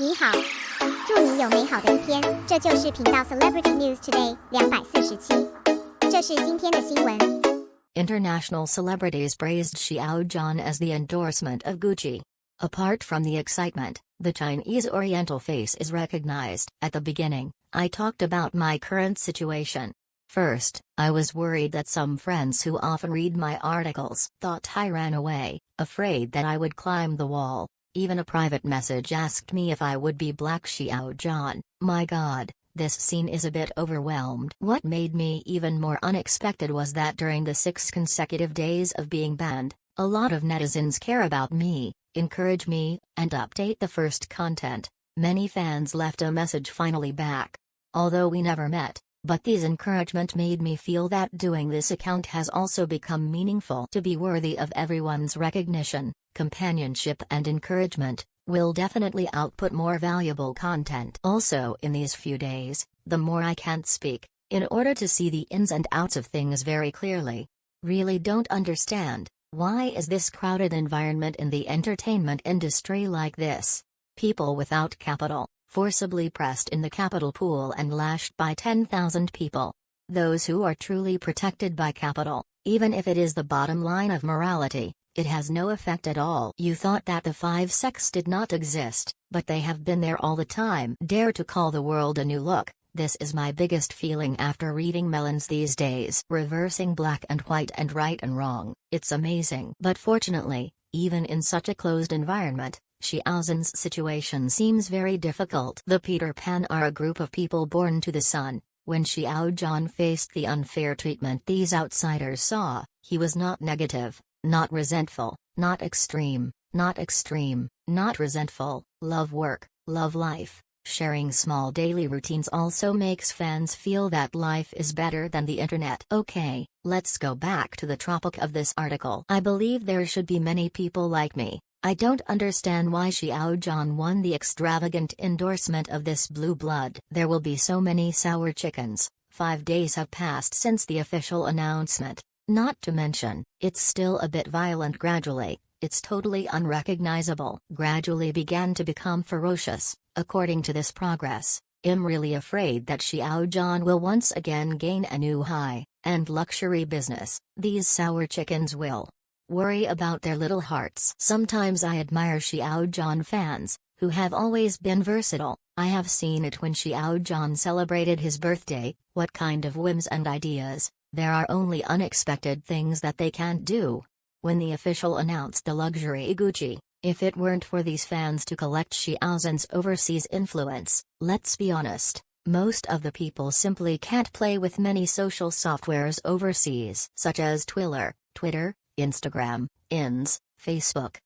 你好，祝你有美好的一天。这就是频道 Celebrity News Today 247。这是今天的新闻。International celebrities praised Xiao Zhan as the endorsement of Gucci. Apart from the excitement, the Chinese Oriental face is recognized. At the beginning, I talked about my current situation. First, I was worried that some friends who often read my articles thought I ran away, afraid that I would climb the wall. Even a private message asked me if I would be Black Xiao Zhan. My God, this scene is a bit overwhelmed. What made me even more unexpected was that during the 6 consecutive days of being banned, a lot of netizens care about me, encourage me, and update the first content. Many fans left a message finally back. Although we never met, but these encouragement made me feel that doing this account has also become meaningful. To be worthy of everyone's recognition, companionship and encouragement, will definitely output more valuable content. Also in these few days, the more I can't speak, in order to see the ins and outs of things very clearly. Really don't understand, why is this crowded environment in the entertainment industry like this? People without capital, forcibly pressed in the capital pool and lashed by 10,000 people. Those who are truly protected by capital, even if it is the bottom line of morality, it has no effect at all. You thought that the 5 sects did not exist, but they have been there all the time. Dare to call the world a new look. This is my biggest feeling after reading Melons these days. Reversing black and white and right and wrong, it's amazing. But fortunately, even in such a closed environment, Xiao Zhan's situation seems very difficult. The Peter Pan are a group of people born to the sun. When Xiao Zhan faced the unfair treatment these outsiders saw, he was not negative, not resentful, not extreme, not resentful. Love work, love life. Sharing small daily routines also makes fans feel that life is better than the internet. Okay, let's go back to the topic of this article. I believe there should be many people like me. I don't understand why Xiao Zhan won the extravagant endorsement of this blue blood. There will be so many sour chickens. 5 days have passed since the official announcement. Not to mention, it's still a bit violent gradually. It's totally unrecognizable. Gradually began to become ferocious. According to this progress, I'm really afraid that Xiao Zhan will once again gain a new high, and luxury business. These sour chickens will worry about their little hearts. Sometimes I admire Xiao Zhan fans, who have always been versatile. I have seen it when Xiao Zhan celebrated his birthday. What kind of whims and ideas. There are only unexpected things that they can't do. When the official announced the luxury Gucci, if it weren't for these fans to collect Xiao Zhan's overseas influence, let's be honest, most of the people simply can't play with many social softwares overseas, such as Twitter, Instagram, Facebook,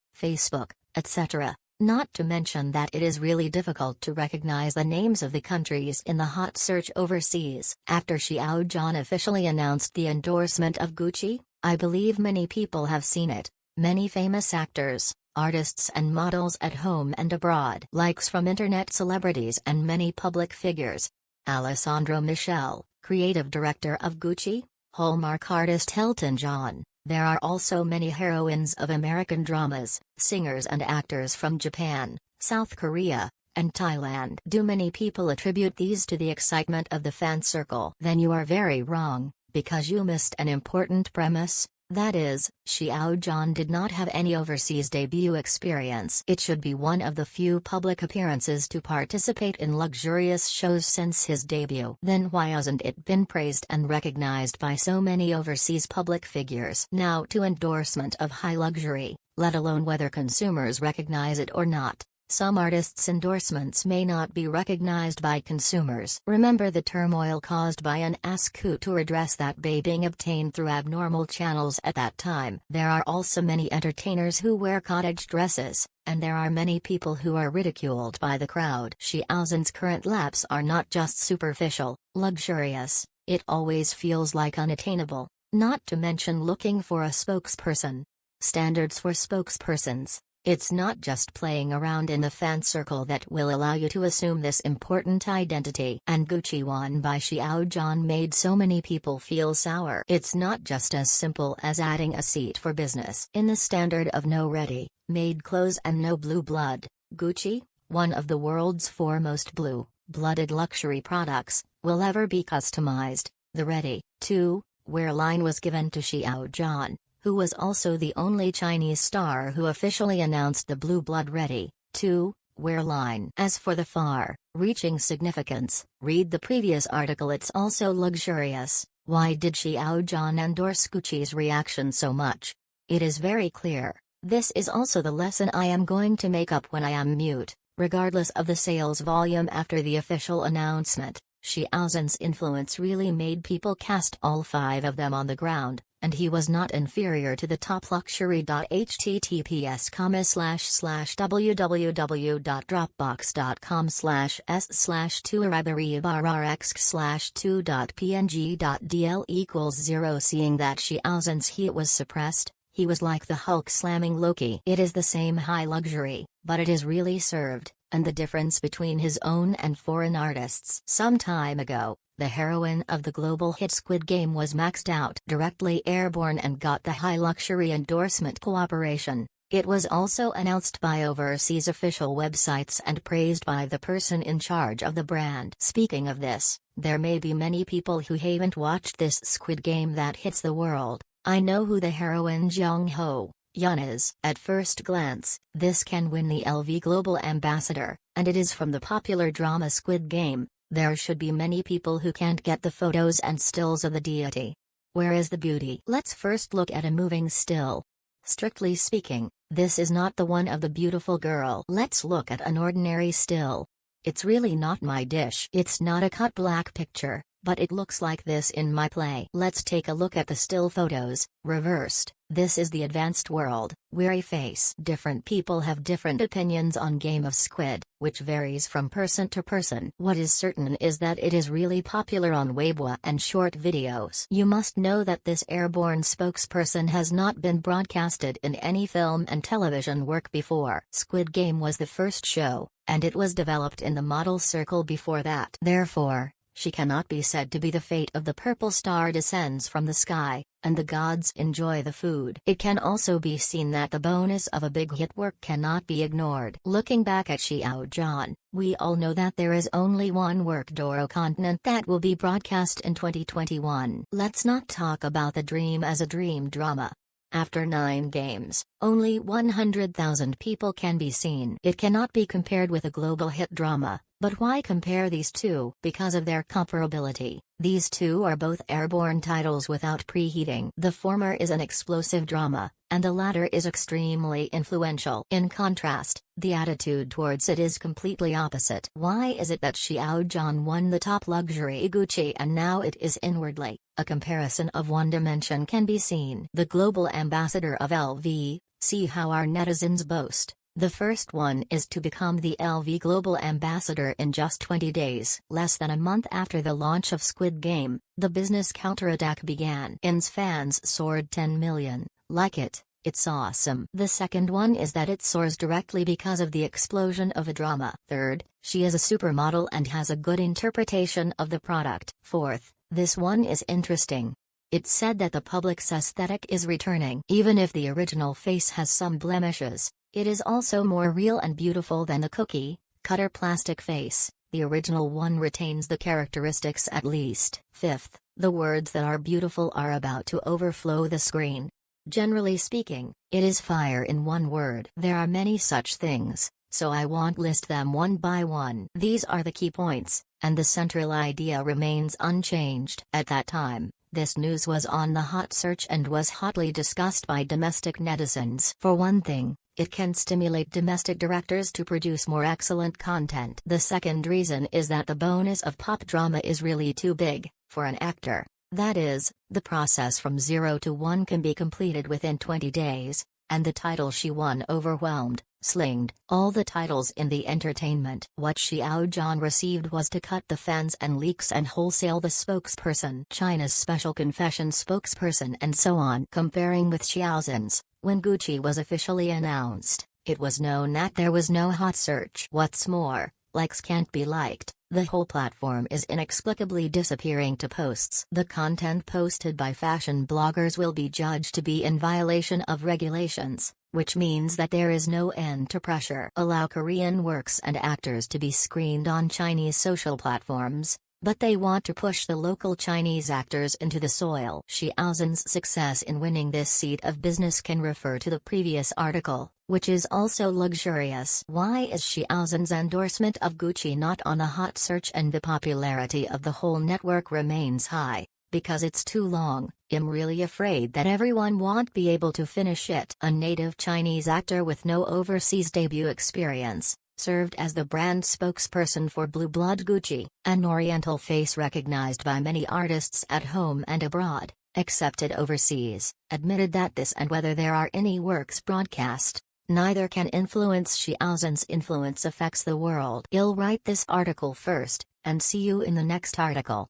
etc. Not to mention that it is really difficult to recognize the names of the countries in the hot search overseas. After Xiao Zhan officially announced the endorsement of Gucci, I believe many people have seen it. Many famous actors, artists and models at home and abroad. Likes from internet celebrities and many public figures. Alessandro Michele, creative director of Gucci, Hallmark artist Elton John. There are also many heroines of American dramas, singers and actors from Japan, South Korea, and Thailand. Do many people attribute these to the excitement of the fan circle? Then you are very wrong, because you missed an important premise. That is, Xiao Zhan did not have any overseas debut experience. It should be one of the few public appearances to participate in luxurious shows since his debut. Then why hasn't it been praised and recognized by so many overseas public figures? Now to endorsement of high luxury, let alone whether consumers recognize it or not. Some artists' endorsements may not be recognized by consumers. Remember the turmoil caused by an coup to redress that by being obtained through abnormal channels at that time. There are also many entertainers who wear cottage dresses, and there are many people who are ridiculed by the crowd. Xiao Zhan's current laps are not just superficial, luxurious, it always feels like unattainable, not to mention looking for a spokesperson. Standards for spokespersons. It's not just playing around in the fan circle that will allow you to assume this important identity. And Gucci won by Xiao Zhan made so many people feel sour. It's not just as simple as adding a seat for business in the standard of no ready-made clothes and no blue blood. Gucci one of the world's foremost blue-blooded luxury products, will ever be customized. The ready-to-wear line was given to Xiao Zhan, who was also the only Chinese star who officially announced the Blue Blood ready-to-wear line. As for the far-reaching significance, read the previous article. It's also luxurious. Why did Xiao Zhan endorse Gucci's reaction so much? It is very clear. This is also the lesson I am going to make up when I am mute. Regardless of the sales volume after the official announcement, Xiao Zhan's influence really made people cast all 5 of them on the ground, and he was not inferior to the top luxury. https://www.dropbox.com/s/2rx/2.png.dl = 0. Seeing that Xiao Zhan's heat was suppressed, he was like the Hulk slamming Loki. It is the same high luxury, but it is really served, and the difference between his own and foreign artists. Some time ago, the heroine of the global hit Squid Game was maxed out, directly airborne, and got the high luxury endorsement cooperation. It was also announced by overseas official websites and praised by the person in charge of the brand. Speaking of this, there may be many people who haven't watched this Squid Game that hits the world. I know who the heroine Jung Ho Yun is. At first glance, this can win the LV Global Ambassador, and it is from the popular drama Squid Game. There should be many people who can't get the photos and stills of the deity. Where is the beauty? Let's first look at a moving still. Strictly speaking, this is not the one of the beautiful girl. Let's look at an ordinary still. It's really not my dish. It's not a cut black picture, but it looks like this in my play. Let's take a look at the still photos, reversed. This is the advanced world. Weary face. Different people have different opinions on Game of Squid, which varies from person to person. What is certain is that it is really popular on Weibo and short videos. You must know that this airborne spokesperson has not been broadcasted in any film and television work before. Squid Game was the first show, and it was developed in the model circle before that. Therefore, she cannot be said to be the fate of the purple star descends from the sky, and the gods enjoy the food. It can also be seen that the bonus of a big hit work cannot be ignored. Looking back at Xiao Zhan, we all know that there is only one work Doro Continent that will be broadcast in 2021. Let's not talk about the dream as a dream drama. After 9 games, only 100,000 people can be seen. It cannot be compared with a global hit drama, but why compare these two? Because of their comparability. These two are both airborne titles without preheating. The former is an explosive drama, and the latter is extremely influential. In contrast, the attitude towards it is completely opposite. Why is it that Xiao Zhan won the top luxury Gucci and now it is inwardly? A comparison of one dimension can be seen. The global ambassador of LV, see how our netizens boast. The first one is to become the LV Global Ambassador in just 20 days. Less than a month after the launch of Squid Game, the business counterattack began. Ins fans soared 10 million, like it, it's awesome. The second one is that it soars directly because of the explosion of a drama. Third, she is a supermodel and has a good interpretation of the product. Fourth, this one is interesting. It's said that the public's aesthetic is returning. Even if the original face has some blemishes, it is also more real and beautiful than the cookie-cutter plastic face. The original one retains the characteristics at least. Fifth, the words that are beautiful are about to overflow the screen. Generally speaking, it is fire in one word. There are many such things, so I won't list them one by one. These are the key points, and the central idea remains unchanged. At that time, this news was on the hot search and was hotly discussed by domestic netizens. For one thing, it can stimulate domestic directors to produce more excellent content. The second reason is that the bonus of pop drama is really too big for an actor. That is, the process from 0 to 1 can be completed within 20 days, and the title she won overwhelmed, slinged all the titles in the entertainment. What Xiao Zhan received was to cut the fans and leaks and wholesale the spokesperson, China's special confession spokesperson, and so on. Comparing with Xiao Zhan's, when Gucci was officially announced, it was known that there was no hot search. What's more, Likes can't be liked, the whole platform is inexplicably disappearing to posts. The content posted by fashion bloggers will be judged to be in violation of regulations, which means that there is no end to pressure. Allow Korean works and actors to be screened on Chinese social platforms, but they want to push the local Chinese actors into the soil. Xiao Zhan's success in winning this seat of business can refer to the previous article, which is also luxurious. Why is Xiao Zhan's endorsement of Gucci not on a hot search and the popularity of the whole network remains high? Because it's too long. I'm really afraid that everyone won't be able to finish it. A native Chinese actor with no overseas debut experience served as the brand spokesperson for Blue Blood Gucci, an Oriental face recognized by many artists at home and abroad, accepted overseas, admitted that this and whether there are any works broadcast, neither can influence. Xiao Zhan's influence affects the world. I'll write this article first, and see you in the next article.